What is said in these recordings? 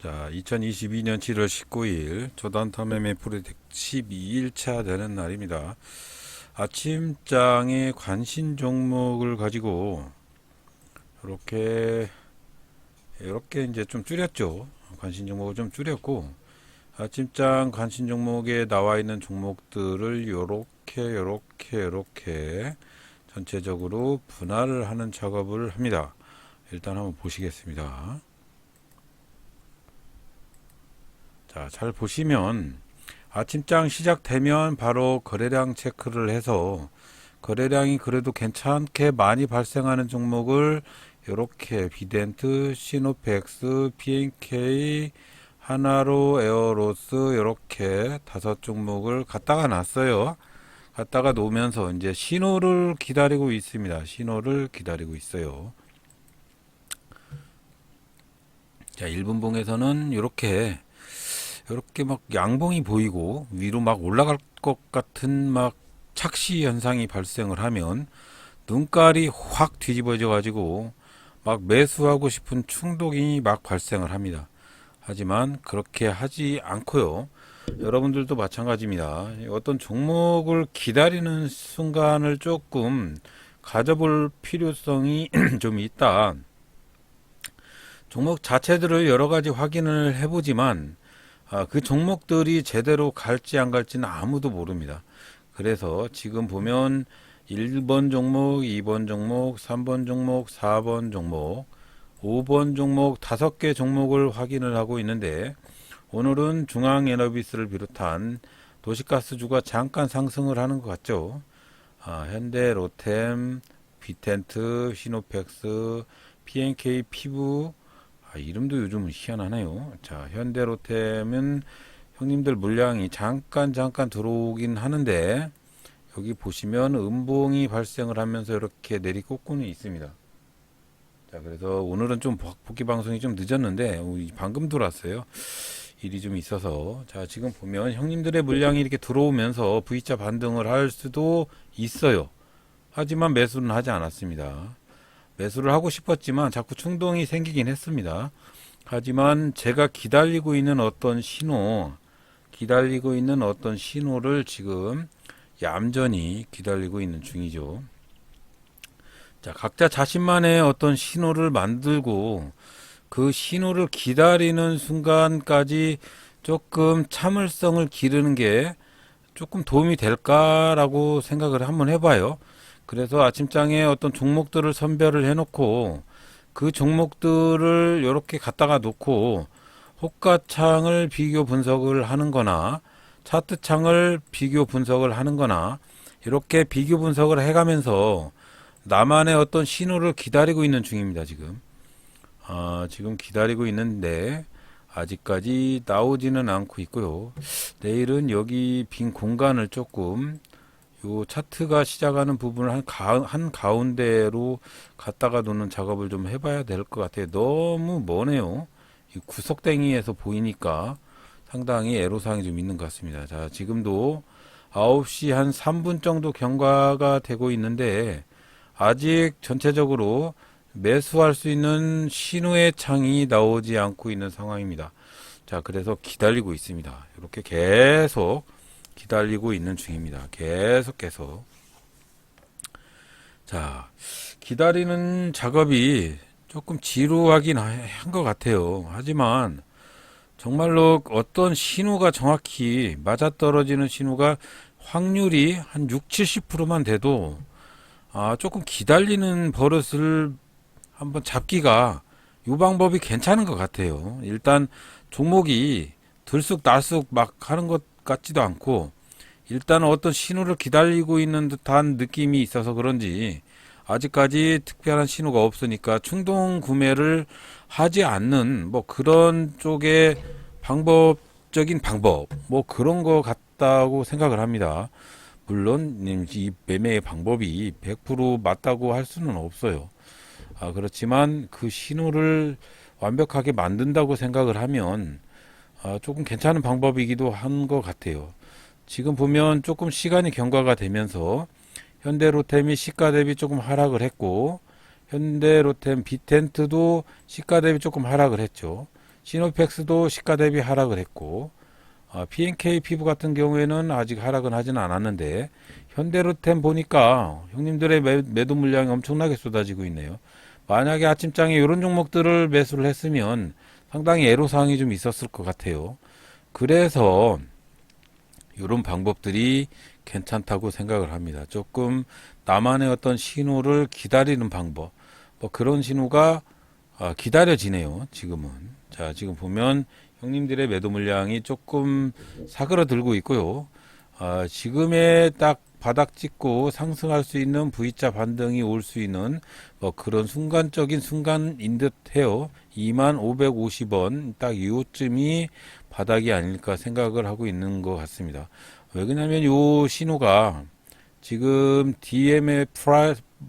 자, 2022년 7월 19일 조단타 매매 프로젝트 12일차 되는 날입니다. 아침장에 관심 종목을 가지고 이렇게 이제 좀 줄였죠. 관심 종목을 좀 줄였고, 아침장 관심 종목에 나와 있는 종목들을 요렇게 전체적으로 분할을 하는 작업을 합니다. 일단 한번 보시겠습니다. 자, 잘 보시면 아침장 시작되면 바로 거래량 체크를 해서 거래량이 그래도 괜찮게 많이 발생하는 종목을 이렇게 비덴트, 시노펙스, PNK, 하나로, 에어로스 이렇게 5종목을 갖다가 놨어요. 갖다가 놓으면서 이제 신호를 기다리고 있습니다. 신호를 기다리고 있어요. 자, 1분봉에서는 이렇게 막 양봉이 보이고 위로 막 올라갈 것 같은 막 착시 현상이 발생을 하면 눈깔이 확 뒤집어져 가지고 막 매수하고 싶은 충동이 막 발생을 합니다. 하지만 그렇게 하지 않고요. 여러분들도 마찬가지입니다. 어떤 종목을 기다리는 순간을 조금 가져볼 필요성이 좀 있다. 종목 자체들을 여러 가지 확인을 해보지만 그 종목들이 제대로 갈지 안 갈지는 아무도 모릅니다. 그래서 지금 보면 1번 종목, 2번 종목, 3번 종목, 4번 종목, 5번 종목 5개 종목을 확인을 하고 있는데, 오늘은 중앙에너비스를 비롯한 도시가스주가 잠깐 상승을 하는 것 같죠. 현대, 로템, 비텐트, 시노펙스, PNK, 피부, 이름도 요즘은 희한하네요. 자, 현대로템은 형님들 물량이 잠깐 들어오긴 하는데, 여기 보시면 음봉이 발생을 하면서 이렇게 내리꽂고는 있습니다. 자, 그래서 오늘은 좀 복귀 방송이 좀 늦었는데 방금 들어왔어요. 일이 좀 있어서. 자, 지금 보면 형님들의 물량이 이렇게 들어오면서 V자 반등을 할 수도 있어요. 하지만 매수는 하지 않았습니다. 매수를 하고 싶었지만 자꾸 충동이 생기긴 했습니다. 하지만 제가 기다리고 있는 어떤 신호를 지금 얌전히 기다리고 있는 중이죠. 자, 각자 자신만의 어떤 신호를 만들고 그 신호를 기다리는 순간까지 조금 참을성을 기르는 게 조금 도움이 될까라고 생각을 한번 해봐요. 그래서 아침장에 어떤 종목들을 선별을 해놓고 그 종목들을 이렇게 갖다가 놓고 호가창을 비교 분석을 하는 거나 차트창을 비교 분석을 하는 거나 이렇게 비교 분석을 해가면서 나만의 어떤 신호를 기다리고 있는 중입니다. 지금 기다리고 있는데 아직까지 나오지는 않고 있고요. 내일은 여기 빈 공간을 조금 요 차트가 시작하는 부분을 한 가운데로 갖다가 놓는 작업을 좀 해봐야 될 것 같아요. 너무 머네요. 이 구석탱이에서 보이니까 상당히 애로사항이 좀 있는 것 같습니다. 자, 지금도 9시 한 3분 정도 경과가 되고 있는데 아직 전체적으로 매수할 수 있는 신호의 창이 나오지 않고 있는 상황입니다. 자, 그래서 기다리고 있습니다. 이렇게 계속 기다리고 있는 중입니다. 계속. 자, 기다리는 작업이 조금 지루하긴 한 것 같아요. 하지만 정말로 어떤 신호가 정확히 맞아떨어지는 신호가 확률이 한 6, 70%만 돼도 조금 기다리는 버릇을 한번 잡기가 이 방법이 괜찮은 것 같아요. 일단 종목이 들쑥날쑥 막 하는 것 같지도 않고 일단 어떤 신호를 기다리고 있는 듯한 느낌이 있어서 그런지 아직까지 특별한 신호가 없으니까 충동 구매를 하지 않는 뭐 그런 쪽의 방법적인 방법 뭐 그런 거 같다고 생각을 합니다. 물론 이 매매의 방법이 100% 맞다고 할 수는 없어요. 그렇지만 그 신호를 완벽하게 만든다고 생각을 하면 조금 괜찮은 방법이기도 한 것 같아요. 지금 보면 조금 시간이 경과가 되면서 현대로템이 시가 대비 조금 하락을 했고 현대로템 비텐트도 시가 대비 조금 하락을 했죠. 시노펙스도 시가 대비 하락을 했고, P&K 피부 같은 경우에는 아직 하락은 하지는 않았는데, 현대로템 보니까 형님들의 매도 물량이 엄청나게 쏟아지고 있네요. 만약에 아침장에 이런 종목들을 매수를 했으면 상당히 애로사항이 좀 있었을 것 같아요. 그래서 이런 방법들이 괜찮다고 생각을 합니다. 조금 나만의 어떤 신호를 기다리는 방법, 뭐 그런 신호가 기다려지네요. 지금은. 자, 지금 보면 형님들의 매도 물량이 조금 사그러들고 있고요. 지금의 딱 바닥 찍고 상승할 수 있는 V자 반등이 올 수 있는 뭐 그런 순간적인 순간인 듯 해요. 2550원 딱 이쯤이 바닥이 아닐까 생각을 하고 있는 것 같습니다. 왜 그러냐면 요 신호가 지금 DM의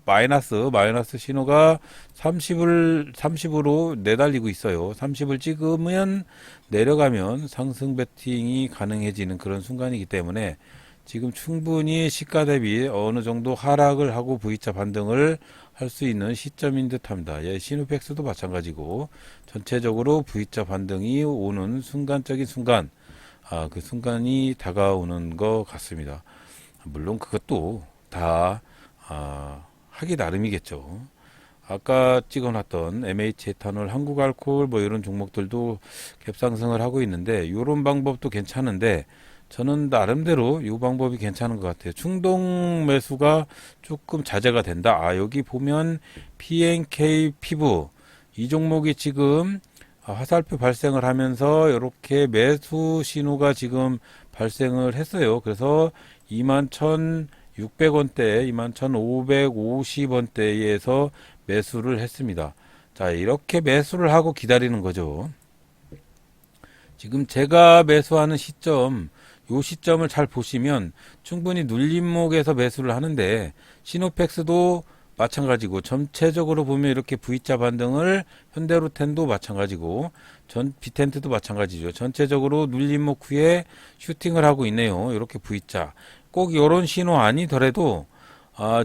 마이너스 신호가 30으로 내달리고 있어요. 30을 찍으면 내려가면 상승 베팅이 가능해지는 그런 순간이기 때문에 지금 충분히 시가 대비 어느 정도 하락을 하고 V자 반등을 할 수 있는 시점인 듯 합니다. 예, 시누펙스도 마찬가지고 전체적으로 V자 반등이 오는 순간적인 순간, 그 순간이 다가오는 것 같습니다. 물론 그것도 다 하기 나름이겠죠. 아까 찍어놨던 MH 에탄올, 한국알코올 뭐 이런 종목들도 갭상승을 하고 있는데 이런 방법도 괜찮은데 저는 나름대로 이 방법이 괜찮은 것 같아요. 충동 매수가 조금 자제가 된다. 여기 보면 P&K 피부 이 종목이 지금 화살표 발생을 하면서 이렇게 매수 신호가 지금 발생을 했어요. 그래서 21,600원대, 21,550원대에서 매수를 했습니다. 자, 이렇게 매수를 하고 기다리는 거죠. 지금 제가 매수하는 시점, 요 시점을 잘 보시면 충분히 눌림목에서 매수를 하는데 시노펙스도 마찬가지고 전체적으로 보면 이렇게 V자 반등을 현대로템도 마찬가지고 비텐트도 마찬가지죠. 전체적으로 눌림목 후에 슈팅을 하고 있네요. 이렇게 V자. 꼭 이런 신호 아니더라도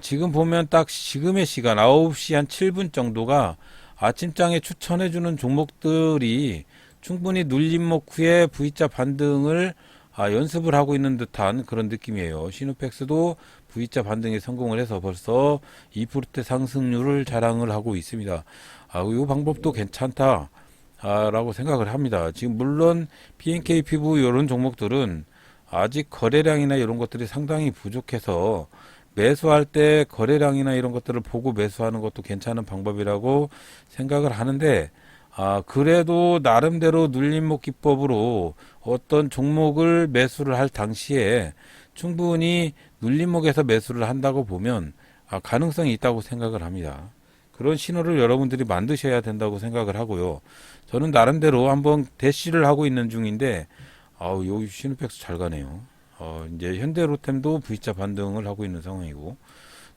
지금 보면 딱 지금의 시간 9시 한 7분 정도가 아침장에 추천해주는 종목들이 충분히 눌림목 후에 V자 반등을 연습을 하고 있는 듯한 그런 느낌이에요. 시누펙스도 V자 반등에 성공을 해서 벌써 2%대 상승률을 자랑을 하고 있습니다. 이 방법도 괜찮다 라고 생각을 합니다. 지금 물론 P&K 피부 이런 종목들은 아직 거래량이나 이런 것들이 상당히 부족해서 매수할 때 거래량이나 이런 것들을 보고 매수하는 것도 괜찮은 방법이라고 생각을 하는데 그래도 나름대로 눌림목 기법으로 어떤 종목을 매수를 할 당시에 충분히 눌림목에서 매수를 한다고 보면 가능성이 있다고 생각을 합니다. 그런 신호를 여러분들이 만드셔야 된다고 생각을 하고요. 저는 나름대로 한번 대시를 하고 있는 중인데 여기 시누펙스 잘 가네요. 이제 현대로템도 V자 반등을 하고 있는 상황이고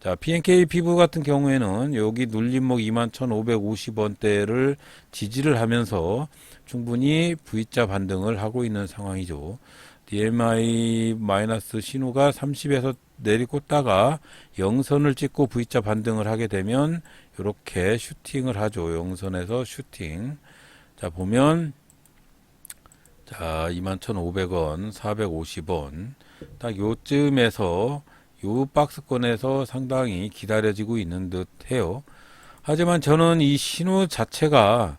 자, P&K 피부 같은 경우에는 여기 눌림목 21,550원대를 지지를 하면서 충분히 V자 반등을 하고 있는 상황이죠. DMI 마이너스 신호가 30에서 내리꽂다가 영선을 찍고 V자 반등을 하게 되면 이렇게 슈팅을 하죠. 영선에서 슈팅. 자, 보면 자, 21,500원, 450원 딱 요쯤에서 요 박스권에서 상당히 기다려지고 있는 듯 해요. 하지만 저는 이 신호 자체가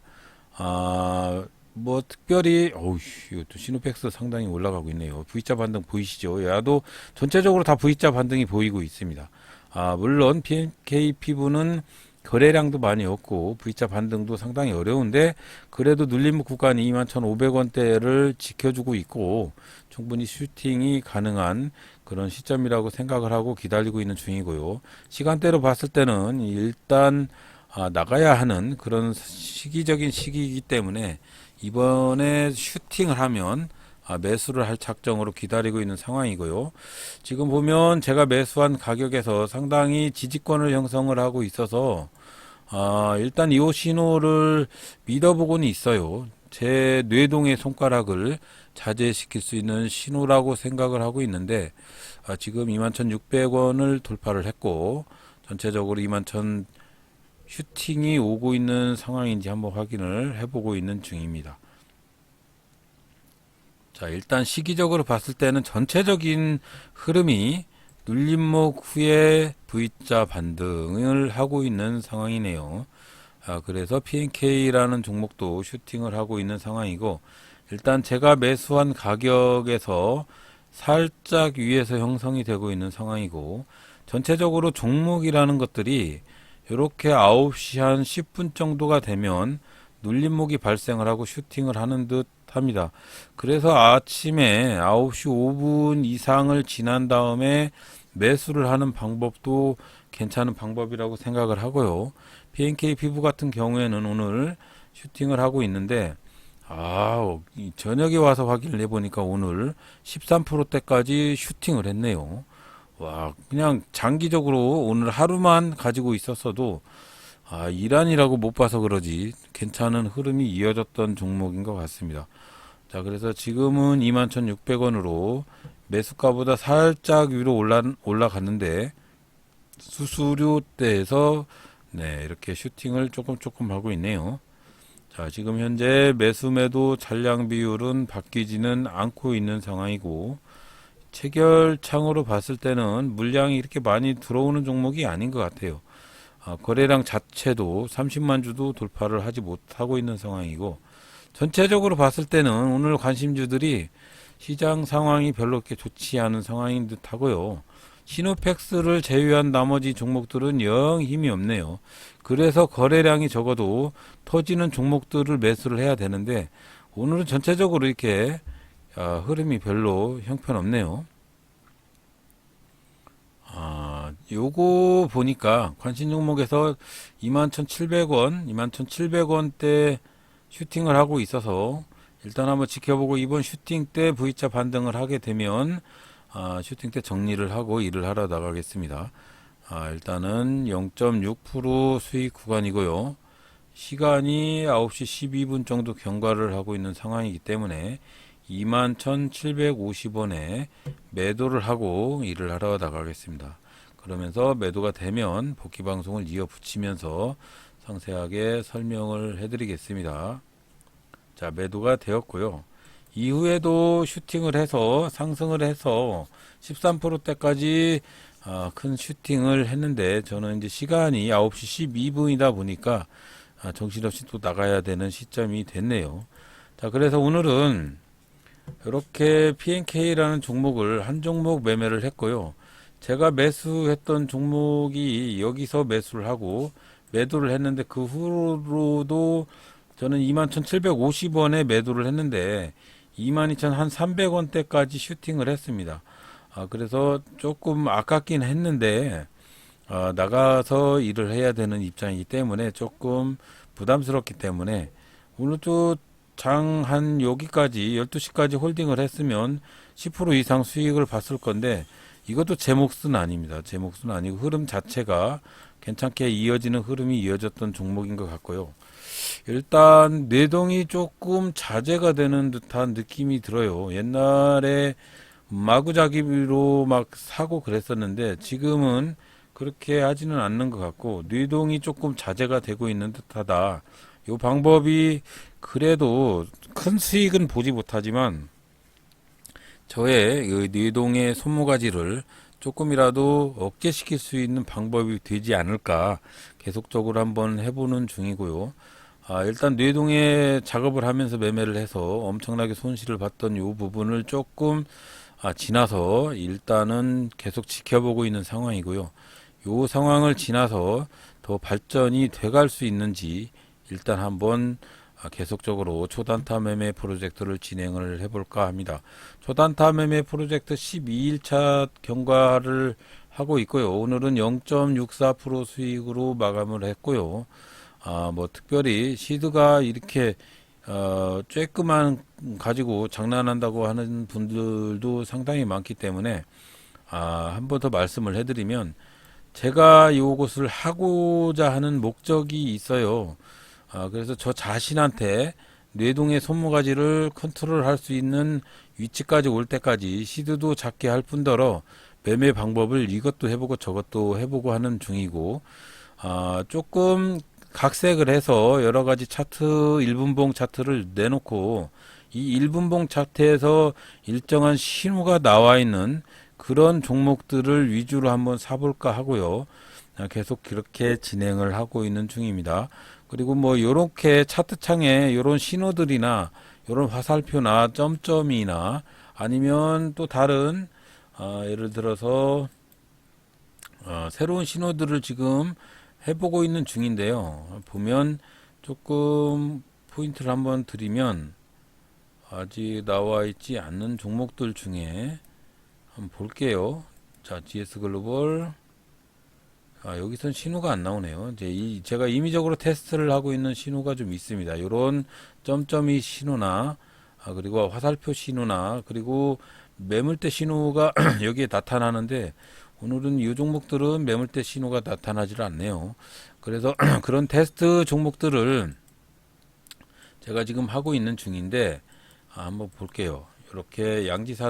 뭐 특별히 이것도 시노펙스 상당히 올라가고 있네요. V자 반등 보이시죠? 야도 전체적으로 다 V자 반등이 보이고 있습니다. 물론 P&K 피부는 거래량도 많이 없고 V자 반등도 상당히 어려운데 그래도 눌림목 구간 21,500원대를 지켜주고 있고 충분히 슈팅이 가능한 그런 시점이라고 생각을 하고 기다리고 있는 중이고요. 시간대로 봤을 때는 일단 나가야 하는 그런 시기적인 시기이기 때문에 이번에 슈팅을 하면 매수를 할 작정으로 기다리고 있는 상황이고요. 지금 보면 제가 매수한 가격에서 상당히 지지권을 형성을 하고 있어서 일단 이 신호를 믿어보고는 있어요. 제 뇌동의 손가락을 자제시킬 수 있는 신호라고 생각을 하고 있는데 지금 21,600원을 돌파를 했고 전체적으로 21,000 슈팅이 오고 있는 상황인지 한번 확인을 해보고 있는 중입니다. 자, 일단 시기적으로 봤을 때는 전체적인 흐름이 눌림목 후에 V자 반등을 하고 있는 상황이네요. 그래서 PNK라는 종목도 슈팅을 하고 있는 상황이고, 일단 제가 매수한 가격에서 살짝 위에서 형성이 되고 있는 상황이고, 전체적으로 종목이라는 것들이 이렇게 9시 한 10분 정도가 되면 눌림목이 발생을 하고 슈팅을 하는 듯 합니다. 그래서 아침에 9시 5분 이상을 지난 다음에 매수를 하는 방법도 괜찮은 방법이라고 생각을 하고요. PNK 피부 같은 경우에는 오늘 슈팅을 하고 있는데, 저녁에 와서 확인을 해보니까 오늘 13%대까지 슈팅을 했네요. 와, 그냥 장기적으로 오늘 하루만 가지고 있었어도, 이란이라고 못 봐서 그러지 괜찮은 흐름이 이어졌던 종목인 것 같습니다. 자, 그래서 지금은 21,600원으로 매수가보다 살짝 위로 올라갔는데, 수수료대에서 네, 이렇게 슈팅을 조금 하고 있네요. 자, 지금 현재 매수 매도 잔량 비율은 바뀌지는 않고 있는 상황이고, 체결창으로 봤을 때는 물량이 이렇게 많이 들어오는 종목이 아닌 것 같아요. 거래량 자체도 30만 주도 돌파를 하지 못하고 있는 상황이고, 전체적으로 봤을 때는 오늘 관심주들이 시장 상황이 별로 그렇게 좋지 않은 상황인 듯 하고요. 시노팩스를 제외한 나머지 종목들은 영 힘이 없네요. 그래서 거래량이 적어도 터지는 종목들을 매수를 해야 되는데, 오늘은 전체적으로 이렇게 흐름이 별로 형편없네요. 요거 보니까 관심 종목에서 21,700원, 21,700원대 슈팅을 하고 있어서 일단 한번 지켜보고, 이번 슈팅 때 V자 반등을 하게 되면 슈팅 때 정리를 하고 일을 하러 나가겠습니다. 일단은 0.6% 수익 구간이고요. 시간이 9시 12분 정도 경과를 하고 있는 상황이기 때문에 21,750원에 매도를 하고 일을 하러 나가겠습니다. 그러면서 매도가 되면 복귀 방송을 이어 붙이면서 상세하게 설명을 해드리겠습니다. 자, 매도가 되었고요. 이후에도 슈팅을 해서 상승을 해서 13%대까지 큰 슈팅을 했는데, 저는 이제 시간이 9시 12분이다 보니까 정신없이 또 나가야 되는 시점이 됐네요. 자, 그래서 오늘은 이렇게 PNK라는 종목을 한 종목 매매를 했고요. 제가 매수했던 종목이 여기서 매수를 하고 매도를 했는데, 그 후로도 저는 21,750원에 매도를 했는데 22,300원대까지 슈팅을 했습니다. 그래서 조금 아깝긴 했는데, 나가서 일을 해야 되는 입장이기 때문에 조금 부담스럽기 때문에, 오늘도 장 한 여기까지 12시까지 홀딩을 했으면 10% 이상 수익을 봤을 건데, 이것도 제 몫은 아닙니다. 제 몫은 아니고 흐름 자체가 괜찮게 이어지는 흐름이 이어졌던 종목인 것 같고요. 일단 뇌동이 조금 자제가 되는 듯한 느낌이 들어요. 옛날에 마구자기로 막 사고 그랬었는데, 지금은 그렇게 하지는 않는 것 같고 뇌동이 조금 자제가 되고 있는 듯하다. 이 방법이 그래도 큰 수익은 보지 못하지만 저의 뇌동의 손모가지를 조금이라도 억제시킬 수 있는 방법이 되지 않을까 계속적으로 한번 해보는 중이고요. 일단 뇌동의 작업을 하면서 매매를 해서 엄청나게 손실을 봤던 이 부분을 조금 지나서 일단은 계속 지켜보고 있는 상황이고요. 이 상황을 지나서 더 발전이 돼갈 수 있는지 일단 한번 계속적으로 초단타 매매 프로젝트를 진행을 해볼까 합니다. 초단타 매매 프로젝트 12일차 경과를 하고 있고요. 오늘은 0.64% 수익으로 마감을 했고요. 뭐 특별히 시드가 이렇게 쬐끄만 가지고 장난한다고 하는 분들도 상당히 많기 때문에 한 번 더 말씀을 해드리면, 제가 이것을 하고자 하는 목적이 있어요. 그래서 저 자신한테 뇌동의 손모가지를 컨트롤할 수 있는 위치까지 올 때까지 시드도 작게 할 뿐더러 매매 방법을 이것도 해보고 저것도 해보고 하는 중이고, 조금 각색을 해서 여러 가지 차트, 1분봉 차트를 내놓고 이 1분봉 차트에서 일정한 신호가 나와 있는 그런 종목들을 위주로 한번 사볼까 하고요. 계속 그렇게 진행을 하고 있는 중입니다. 그리고 뭐 요렇게 차트창에 요런 신호들이나 요런 화살표나 점점이나 아니면 또 다른 예를 들어서 새로운 신호들을 지금 해보고 있는 중인데요. 보면 조금 포인트를 한번 드리면 아직 나와 있지 않는 종목들 중에 한번 볼게요. 자, GS글로벌. 여기선 신호가 안 나오네요. 이제 제가 임의적으로 테스트를 하고 있는 신호가 좀 있습니다. 요런 점점이 신호나, 그리고 화살표 신호나, 그리고 매물대 신호가 여기에 나타나는데, 오늘은 이 종목들은 매물대 신호가 나타나질 않네요. 그래서 그런 테스트 종목들을 제가 지금 하고 있는 중인데, 한번 볼게요. 이렇게 양지사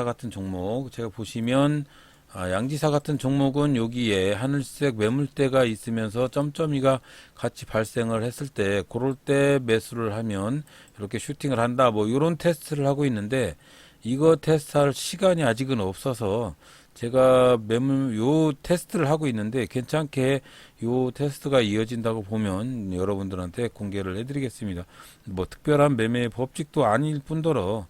같은 종목, 제가 보시면, 양지사 같은 종목은 여기에 하늘색 매물대가 있으면서 점점이가 같이 발생을 했을 때, 그럴 때 매수를 하면 이렇게 슈팅을 한다. 뭐 이런 테스트를 하고 있는데, 이거 테스트할 시간이 아직은 없어서 제가 요 테스트를 하고 있는데 괜찮게 요 테스트가 이어진다고 보면 여러분들한테 공개를 해드리겠습니다. 뭐 특별한 매매 법칙도 아닐 뿐더러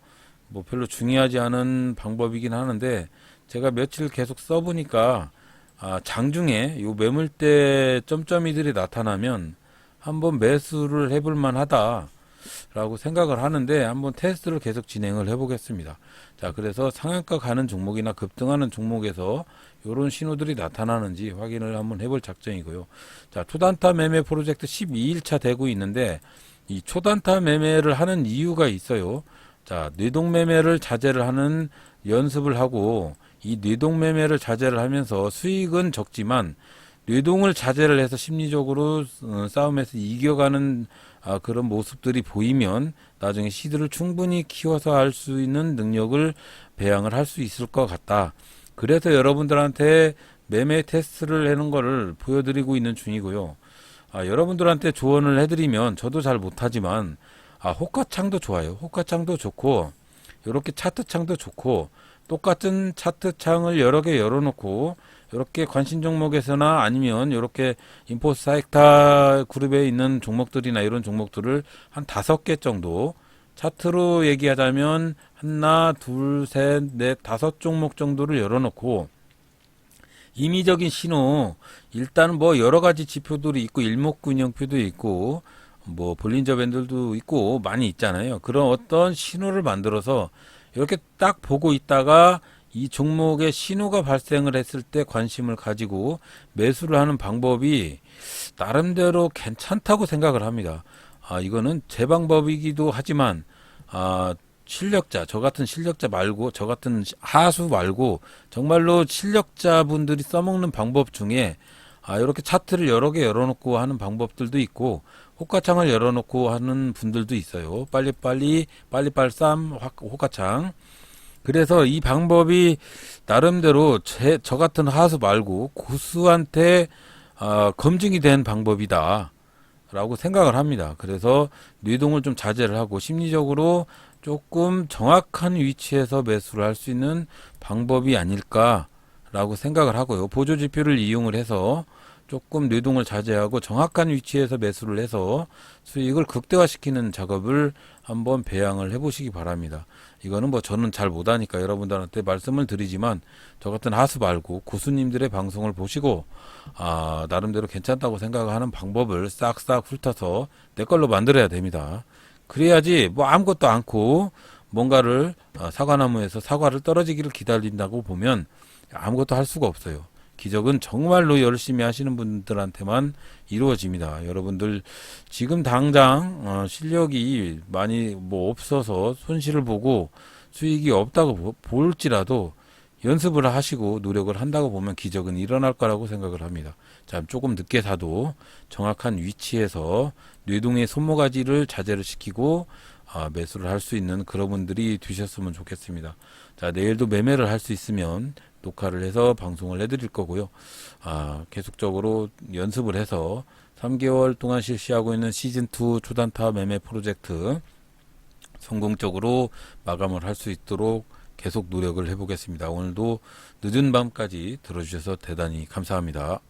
뭐 별로 중요하지 않은 방법이긴 하는데, 제가 며칠 계속 써보니까 장중에 요 매물대 점점이들이 나타나면 한번 매수를 해볼 만하다 라고 생각을 하는데, 한번 테스트를 계속 진행을 해 보겠습니다. 자, 그래서 상한가 가는 종목이나 급등하는 종목에서 이런 신호들이 나타나는지 확인을 한번 해볼 작정이고요. 자, 초단타 매매 프로젝트 12일차 되고 있는데, 이 초단타 매매를 하는 이유가 있어요. 자, 뇌동매매를 자제를 하는 연습을 하고, 이 뇌동매매를 자제를 하면서 수익은 적지만 뇌동을 자제를 해서 심리적으로 싸움에서 이겨가는 그런 모습들이 보이면 나중에 시드를 충분히 키워서 할 수 있는 능력을 배양을 할 수 있을 것 같다. 그래서 여러분들한테 매매 테스트를 하는 거를 보여드리고 있는 중이고요. 여러분들한테 조언을 해드리면 저도 잘 못하지만 호가창도 좋아요. 호가창도 좋고 이렇게 차트창도 좋고, 똑같은 차트창을 여러 개 열어놓고 이렇게 관심 종목에서나 아니면 이렇게 인포사이타 그룹에 있는 종목들이나 이런 종목들을 한 5개 정도, 차트로 얘기하자면 하나, 둘, 셋, 넷, 5종목 정도를 열어놓고 임의적인 신호, 일단 뭐 여러 가지 지표들이 있고 일목균형표도 있고 뭐 볼린저 밴들도 있고 많이 있잖아요. 그런 어떤 신호를 만들어서 이렇게 딱 보고 있다가 이 종목의 신호가 발생을 했을 때 관심을 가지고 매수를 하는 방법이 나름대로 괜찮다고 생각을 합니다. 이거는 제 방법이기도 하지만 실력자, 저 같은 실력자 말고, 저 같은 하수 말고 정말로 실력자분들이 써먹는 방법 중에 이렇게 차트를 여러 개 열어놓고 하는 방법들도 있고, 호가창을 열어놓고 하는 분들도 있어요. 빨리빨쌈 호가창. 그래서 이 방법이 나름대로 저 같은 하수 말고 고수한테 검증이 된 방법이다 라고 생각을 합니다. 그래서 뇌동을 좀 자제를 하고 심리적으로 조금 정확한 위치에서 매수를 할 수 있는 방법이 아닐까 라고 생각을 하고요. 보조지표를 이용을 해서 조금 뇌동을 자제하고 정확한 위치에서 매수를 해서 수익을 극대화시키는 작업을 한번 배양을 해보시기 바랍니다. 이거는 뭐 저는 잘 못하니까 여러분들한테 말씀을 드리지만, 저 같은 하수 말고 고수님들의 방송을 보시고 나름대로 괜찮다고 생각하는 방법을 싹싹 훑어서 내 걸로 만들어야 됩니다. 그래야지 뭐 아무것도 않고 뭔가를 사과나무에서 사과를 떨어지기를 기다린다고 보면 아무것도 할 수가 없어요. 기적은 정말로 열심히 하시는 분들한테만 이루어집니다. 여러분들 지금 당장 실력이 많이 뭐 없어서 손실을 보고 수익이 없다고 볼지라도 연습을 하시고 노력을 한다고 보면 기적은 일어날 거라고 생각을 합니다. 자, 조금 늦게 사도 정확한 위치에서 뇌동의 손모가지를 자제를 시키고 매수를 할 수 있는 그런 분들이 되셨으면 좋겠습니다. 자, 내일도 매매를 할 수 있으면 녹화를 해서 방송을 해드릴 거고요. 계속적으로 연습을 해서 3개월 동안 실시하고 있는 시즌2 초단타 매매 프로젝트 성공적으로 마감을 할 수 있도록 계속 노력을 해보겠습니다. 오늘도 늦은 밤까지 들어주셔서 대단히 감사합니다.